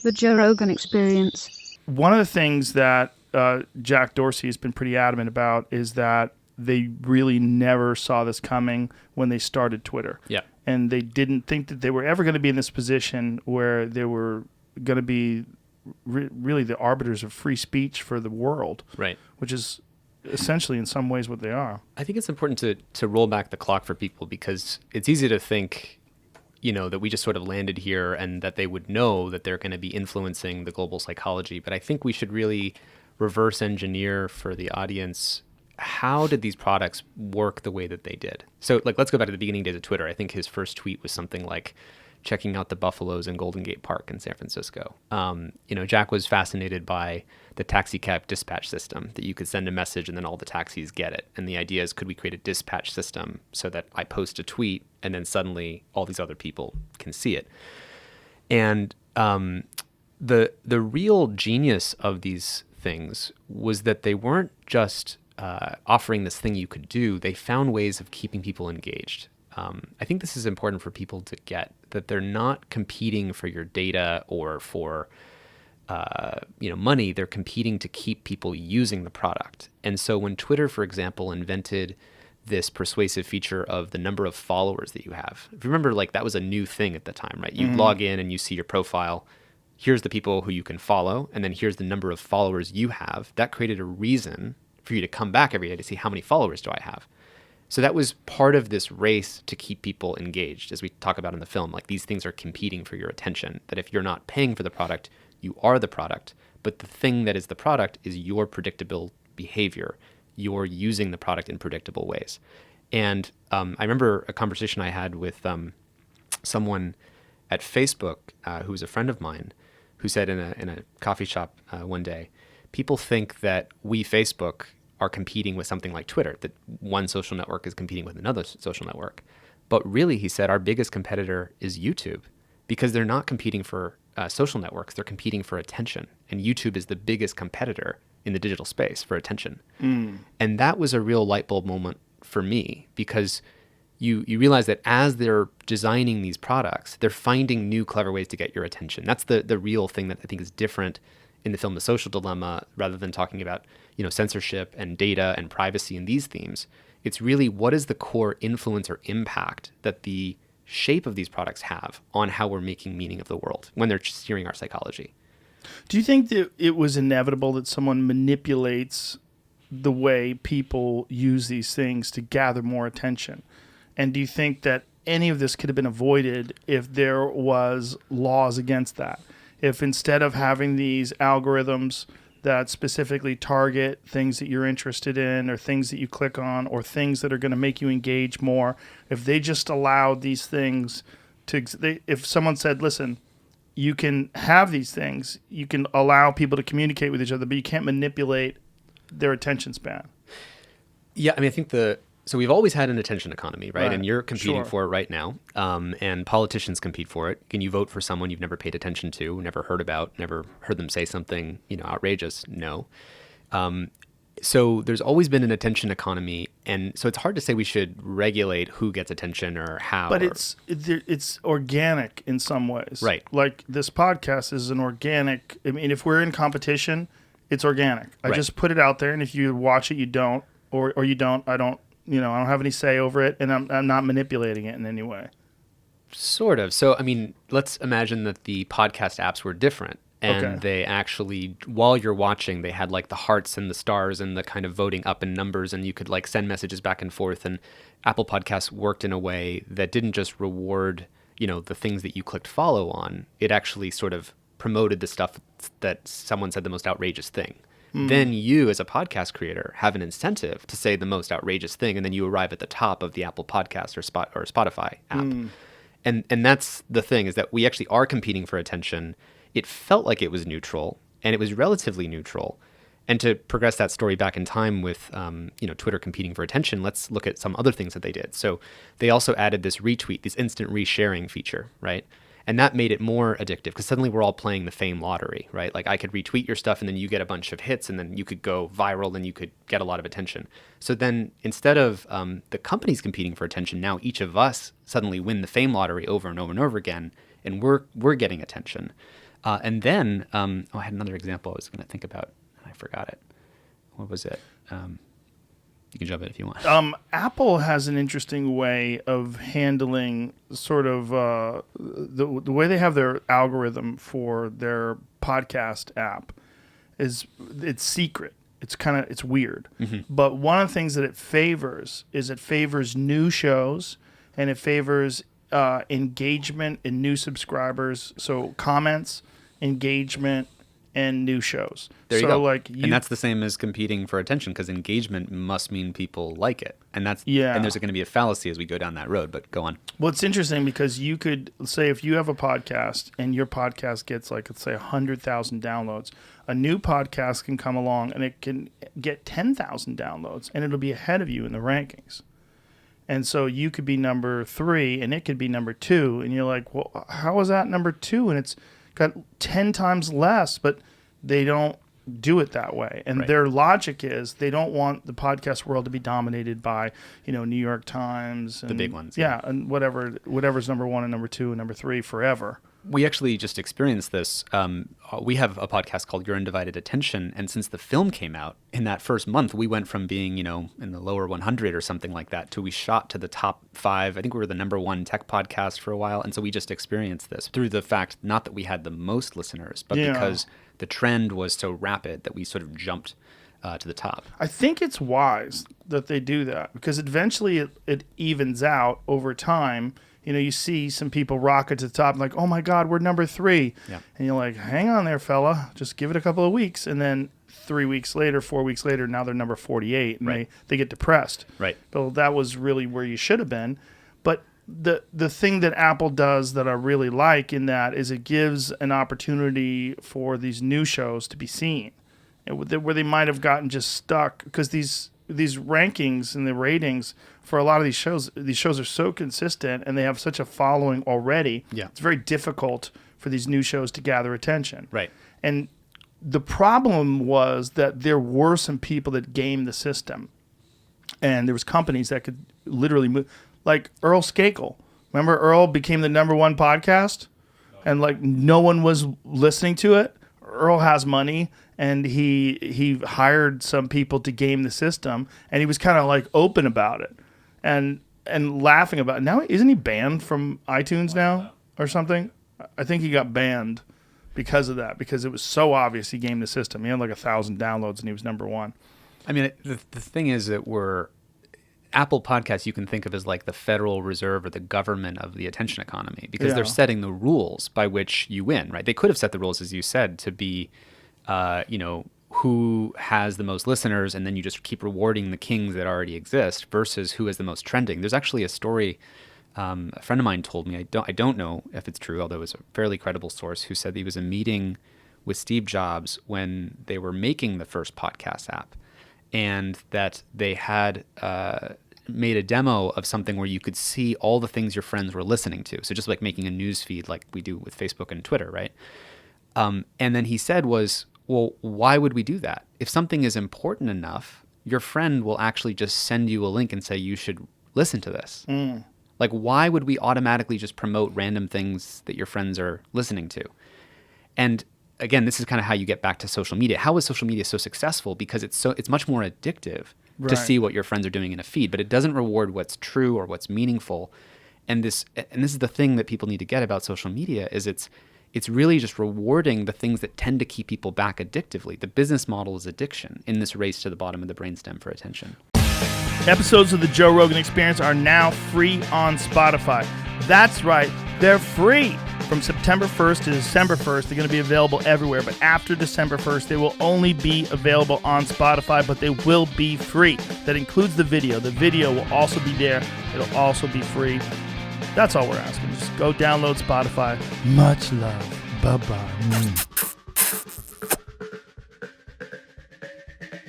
The Joe Rogan Experience. One of the things that Jack Dorsey has been pretty adamant about is that they really never saw this coming when they started Twitter. Yeah. And they didn't think that they were ever going to be in this position where they were going to be really the arbiters of free speech for the world. Right. Which is essentially in some ways what they are. I think it's important to roll back the clock for people, because it's easy to think, that we just sort of landed here and that they would know that they're going to be influencing the global psychology. But I think we should really reverse engineer for the audience, how did these products work the way that they did? So let's go back to the beginning days of Twitter. I think his first tweet was something like checking out the buffaloes in Golden Gate Park in San Francisco. Jack was fascinated by the taxi cab dispatch system, that you could send a message and then all the taxis get it. And the idea is, could we create a dispatch system so that I post a tweet and then suddenly all these other people can see it? And the real genius of these things was that they weren't just offering this thing you could do. They found ways of keeping people engaged. I think this is important for people to get, that they're not competing for your data or for money. They're competing to keep people using the product. And so when Twitter, for example, invented this persuasive feature of the number of followers that you have, if you remember, that was a new thing at the time, right? You log in and you see your profile. Here's the people who you can follow, and then here's the number of followers you have. That created a reason for you to come back every day to see how many followers do I have. So that was part of this race to keep people engaged, as we talk about in the film. These things are competing for your attention, that if you're not paying for the product, you are the product. But the thing that is the product is your predictable behavior. You're using the product in predictable ways. And I remember a conversation I had with someone at Facebook who was a friend of mine, who said in a coffee shop one day, people think that we, Facebook, are competing with something like Twitter, that one social network is competing with another social network. But really, he said, our biggest competitor is YouTube, because they're not competing for social networks, they're competing for attention. And YouTube is the biggest competitor in the digital space for attention. And that was a real light bulb moment for me, because you realize that as they're designing these products, they're finding new clever ways to get your attention. That's the real thing that I think is different in the film The Social Dilemma, rather than talking about censorship and data and privacy and these themes. It's really, what is the core influence or impact that the shape of these products have on how we're making meaning of the world when they're steering our psychology. Do you think that it was inevitable that someone manipulates the way people use these things to gather more attention? And do you think that any of this could have been avoided if there was laws against that? If instead of having these algorithms that specifically target things that you're interested in or things that you click on or things that are going to make you engage more, if they just allowed these things to, if someone said, listen, you can have these things, you can allow people to communicate with each other, but you can't manipulate their attention span. Yeah, I think so we've always had an attention economy, right? And you're competing Sure. for it right now. And politicians compete for it. Can you vote for someone you've never paid attention to, never heard about, never heard them say something, outrageous? No. So there's always been an attention economy. And so it's hard to say we should regulate who gets attention or how. But it's organic in some ways. Right. Like this podcast is an organic, if we're in competition, it's organic. I Right. just put it out there, and if you watch it, you don't, or you don't, I don't have any say over it, and I'm not manipulating it in any way. Sort of. So, let's imagine that the podcast apps were different. And Okay. they actually, while you're watching, they had the hearts and the stars and the kind of voting up in numbers, and you could send messages back and forth. And Apple Podcasts worked in a way that didn't just reward, the things that you clicked follow on. It actually sort of promoted the stuff that someone said the most outrageous thing. Then you, as a podcast creator, have an incentive to say the most outrageous thing, and then you arrive at the top of the Apple Podcast or Spotify app. And that's the thing, is that we actually are competing for attention. It felt like it was neutral, and it was relatively neutral. And to progress that story back in time with Twitter competing for attention, let's look at some other things that they did. So they also added this retweet, this instant resharing feature, right? And that made it more addictive, because suddenly we're all playing the fame lottery, right? I could retweet your stuff and then you get a bunch of hits, and then you could go viral and you could get a lot of attention. So then instead of the companies competing for attention, now each of us suddenly win the fame lottery over and over and over again, and we're getting attention. And then, I had another example I was going to think about, and I forgot it. What was it? You can jump in if you want. Apple has an interesting way of handling sort of the way they have their algorithm for their podcast app is it's secret. It's weird. Mm-hmm. But one of the things that it favors new shows, and it favors engagement in new subscribers. So comments, engagement, and new shows. There you go. And that's the same as competing for attention, because engagement must mean people like it. And and there's going to be a fallacy as we go down that road, but go on. Well, it's interesting because you could say if you have a podcast and your podcast gets let's say 100,000 downloads, a new podcast can come along and it can get 10,000 downloads and it'll be ahead of you in the rankings. And so you could be number 3 and it could be number 2. And you're like, well, how is that number 2? And it's got 10 times less, but they don't do it that way. And their logic is they don't want the podcast world to be dominated by, New York Times. And, the big ones. Yeah, and whatever's number 1 and number 2 and number 3 forever. We actually just experienced this. We have a podcast called Your Undivided Attention, and since the film came out, in that first month, we went from being, in the lower 100 or something like that, to we shot to the top 5. I think we were the number 1 tech podcast for a while, and so we just experienced this through the fact, not that we had the most listeners, but because the trend was so rapid that we sort of jumped to the top. I think it's wise that they do that, because eventually it evens out over time. You see some people rocket to the top, like, oh my God, we're number 3. Yeah. And you're like, hang on there, fella. Just give it a couple of weeks. And then 3 weeks later, 4 weeks later, now they're number 48. And they get depressed. Right. But that was really where you should have been. But the thing that Apple does that I really like in that is it gives an opportunity for these new shows to be seen, where they might have gotten just stuck, because these rankings and the ratings for a lot of these shows are so consistent and they have such a following already. Yeah. It's very difficult for these new shows to gather attention. Right. And the problem was that there were some people that gamed the system, and there was companies that could literally move, like Earl Skakel. Remember Earl became the number 1 podcast and no one was listening to it? Earl has money, and he hired some people to game the system, and he was kind of open about it and laughing about it. Now, isn't he banned from iTunes now or something? I think he got banned because of that, because it was so obvious he gamed the system. He had 1,000 downloads and he was number 1. I mean, the thing is that Apple Podcasts you can think of as the Federal Reserve or the government of the attention economy, because they're setting the rules by which you win, right? They could have set the rules, as you said, to be, who has the most listeners, and then you just keep rewarding the kings that already exist versus who has the most trending. There's actually a story a friend of mine told me, I don't know if it's true, although it was a fairly credible source, who said he was in a meeting with Steve Jobs when they were making the first podcast app, and that they had made a demo of something where you could see all the things your friends were listening to. So just like making a news feed like we do with Facebook and Twitter, right? And then he said well, why would we do that? If something is important enough, your friend will actually just send you a link and say, you should listen to this. Mm. Like, why would we automatically just promote random things that your friends are listening to? And again, this is kind of how you get back to social media. How is social media so successful? Because it's much more addictive to see what your friends are doing in a feed, but it doesn't reward what's true or what's meaningful. And this is the thing that people need to get about social media is it's really just rewarding the things that tend to keep people back addictively. The business model is addiction in this race to the bottom of the brainstem for attention. Episodes of the Joe Rogan Experience are now free on Spotify. That's right, they're free. From September 1st to December 1st, they're going to be available everywhere. But after December 1st, they will only be available on Spotify, but they will be free. That includes the video. The video will also be there. It'll also be free. That's all we're asking. Just go download Spotify. Much love. Bye-bye.